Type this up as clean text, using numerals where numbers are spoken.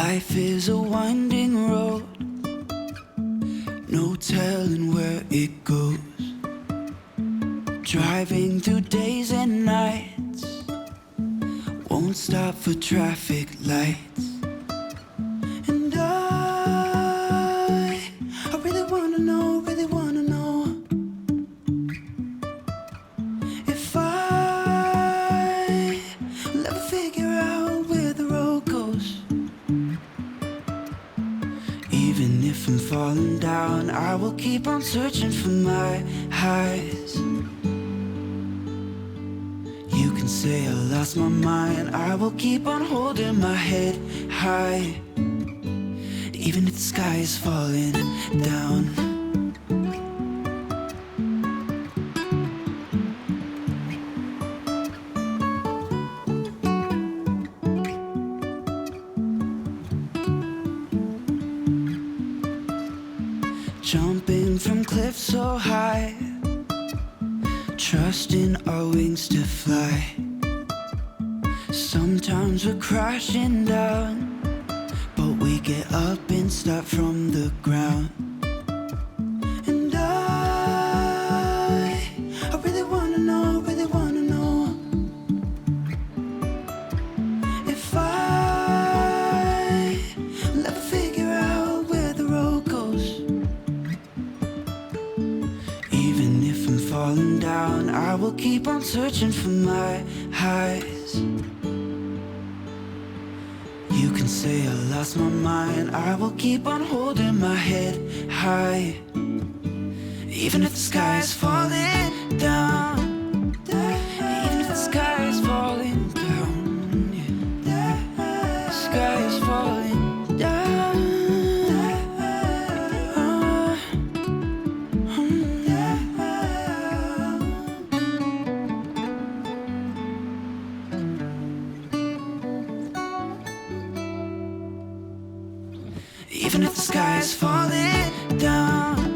Life is a winding road, no telling where it goes. Driving through days and nights, won't stop for traffic lights. And I really wanna know, if I will ever figure out where the road goes. Even if I'm falling down, I will keep on searching for my highs. You can say I lost my mind, I will keep on holding my head high. Even if the sky is falling down. Jumping from cliffs so high, trusting our wings to fly. Sometimes we're crashing down, but we get up and start from the ground. And I really wanna know, if I will ever figure out where the road goes. Even if I'm falling down, I will keep on searching for my highs. You can say I lost my mind, I will keep on holding my head high. Even if the sky is falling down, even if the sky is falling down, yeah. The sky is falling down. Even if the sky is falling down.